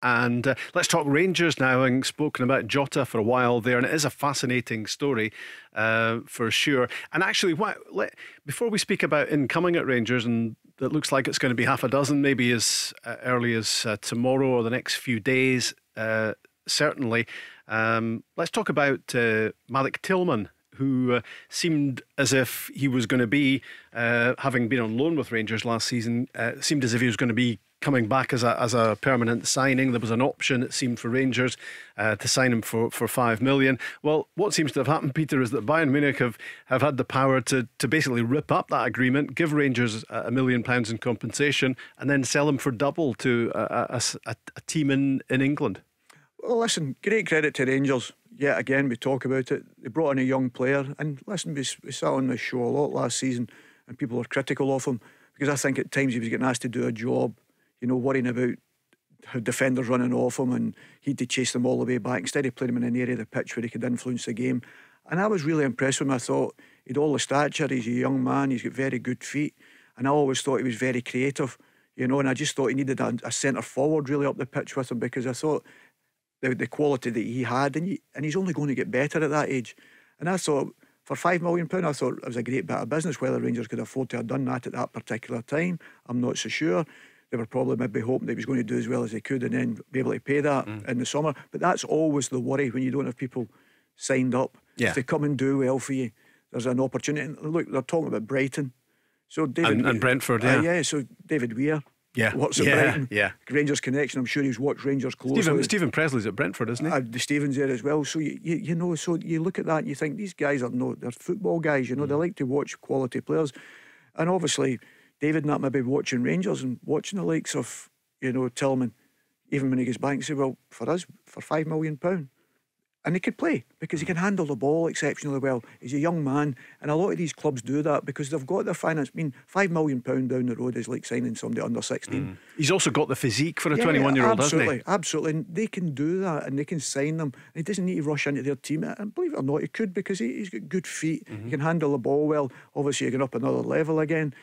And let's talk Rangers now. I've spoken about Jota for a while there, and it is a fascinating story for sure. And actually, before we speak about incoming at Rangers, and it looks like it's going to be half a dozen, maybe as early as tomorrow or the next few days, certainly. Let's talk about Malik Tillman, who seemed as if he was going to be, having been on loan with Rangers last season, seemed as if he was going to be coming back as a permanent signing. There was an option, it seemed, for Rangers to sign him for 5 million. Well, what seems to have happened, Peter, is that Bayern Munich have had the power to basically rip up that agreement, give Rangers £1 million in compensation, and then sell him for double to a team in England. Well, listen, great credit to Rangers. Yet again, we talk about it. They brought in a young player, and listen, we sat on this show a lot last season, and people were critical of him because I think at times he was getting asked to do a job, worrying about how defenders running off him, and he had to chase them all the way back instead of playing him in an area of the pitch where he could influence the game. And I was really impressed with him. I thought he'd all the stature, he's a young man, he's got very good feet, and I always thought he was very creative, and I just thought he needed a centre forward really up the pitch with him, because I thought the quality that he had, and he's only going to get better at that age. And I thought for £5 million, I thought it was a great bit of business. Whether Rangers could afford to have done that at that particular time, I'm not so sure. They were probably maybe hoping that he was going to do as well as he could and then be able to pay that in the summer. But that's always the worry when you don't have people signed up. Yeah. If they come and do well for you, there's an opportunity. And look, they're talking about Brighton. So David and Brentford, so David Weir. Yeah, What's at Brighton? Yeah, Rangers connection. I'm sure he's watched Rangers closely. Stephen Presley's at Brentford, isn't he? The Stevens there as well. So so you look at that and you think these guys they're football guys. They like to watch quality players, and obviously David and that maybe watching Rangers and watching the likes of Tillman, even when he gets back and say, well, for us, for £5 million. And he could play because he can handle the ball exceptionally well. He's a young man, and a lot of these clubs do that because they've got their finance. I mean, £5 million down the road is like signing somebody under 16. He's also got the physique for a 21-year-old, hasn't he? Absolutely. And they can do that, and they can sign them. And he doesn't need to rush into their team. And believe it or not, he could, because he's got good feet. He can handle the ball well. Obviously, you're going up another level again.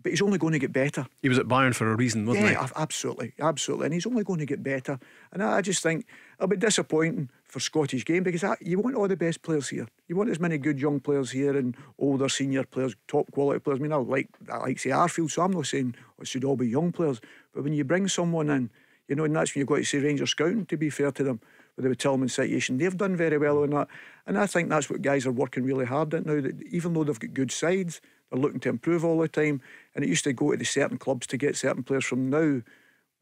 But he's only going to get better. He was at Bayern for a reason, wasn't he? Yeah, absolutely. And he's only going to get better. And I just think it'll be disappointing for Scottish game, because you want all the best players here. You want as many good young players here, and older senior players, top quality players. I mean, I like say Arfield, so I'm not saying it should all be young players. But when you bring someone in, and that's when you've got to say Rangers scouting, to be fair to them, with the Tillman situation, they've done very well on that. And I think that's what guys are working really hard at now, that even though they've got good sides, they're looking to improve all the time. And it used to go to the certain clubs to get certain players from. Now,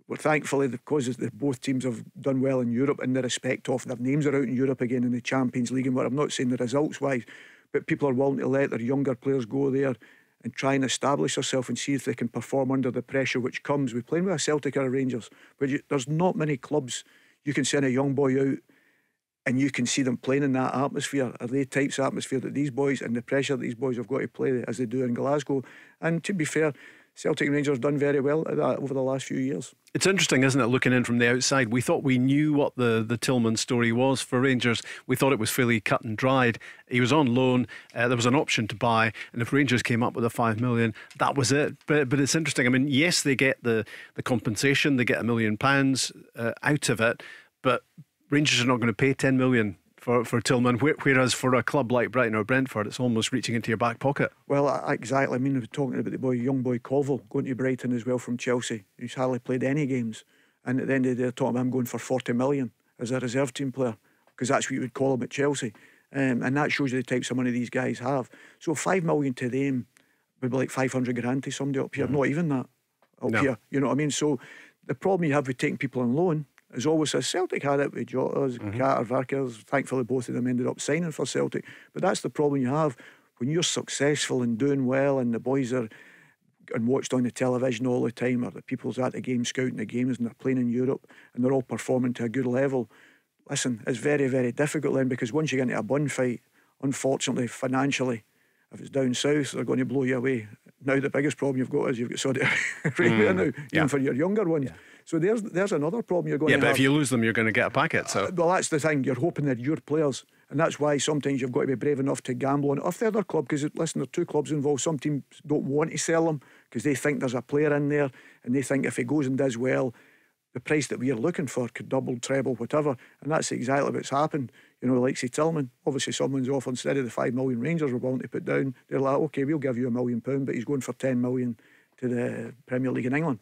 well, thankfully, because both teams have done well in Europe in the respect of their names are out in Europe again in the Champions League and what, I'm not saying the results wise, but people are willing to let their younger players go there and try and establish themselves and see if they can perform under the pressure which comes with playing with a Celtic or a Rangers. But there's not many clubs you can send a young boy out and you can see them playing in that atmosphere, or the types of atmosphere that these boys, and the pressure that these boys have got to play as they do in Glasgow. And to be fair, Celtic and Rangers done very well at that over the last few years. It's interesting, isn't it, looking in from the outside? We thought we knew what the Tillman story was for Rangers. We thought it was fairly cut and dried. He was on loan, there was an option to buy, and if Rangers came up with a 5 million, that was it. But it's interesting. I mean, yes, they get the compensation, they get £1 million out of it, but Rangers are not going to pay 10 million for Tillman, whereas for a club like Brighton or Brentford, it's almost reaching into your back pocket. Well, exactly. I mean, we're talking about the young boy Colville going to Brighton as well from Chelsea. He's hardly played any games, and at the end of the day, talking about him going for 40 million as a reserve team player, because that's what you would call him at Chelsea, and that shows you the types of money these guys have. So 5 million to them would be like 500 grand to somebody up here. Not even that up here. You know what I mean? So the problem you have with taking people on loan is always, as Celtic had it with Jota's, Carter, Varkers. Thankfully both of them ended up signing for Celtic. But that's the problem you have when you're successful and doing well, and the boys are and watched on the television all the time, or the people's at the game scouting the games, and they're playing in Europe and they're all performing to a good level. Listen, it's very, very difficult then, because once you get into a bun fight, unfortunately financially, if it's down south, they're going to blow you away. Now the biggest problem you've got is you've got Saudi Arabia now, even for your younger ones. So there's another problem you're going to have. Yeah, but if you lose them, you're going to get a packet. So well, that's the thing. You're hoping that your players, and that's why sometimes you've got to be brave enough to gamble on it. If the other club, because listen, there are two clubs involved. Some teams don't want to sell them because they think there's a player in there, and they think if he goes and does well, the price that we're looking for could double, treble, whatever, and that's exactly what's happened. You know, like say Tillman, obviously someone's off instead of the 5 million Rangers were willing to put down. They're like, okay, we'll give you £1 million, but he's going for 10 million to the Premier League in England.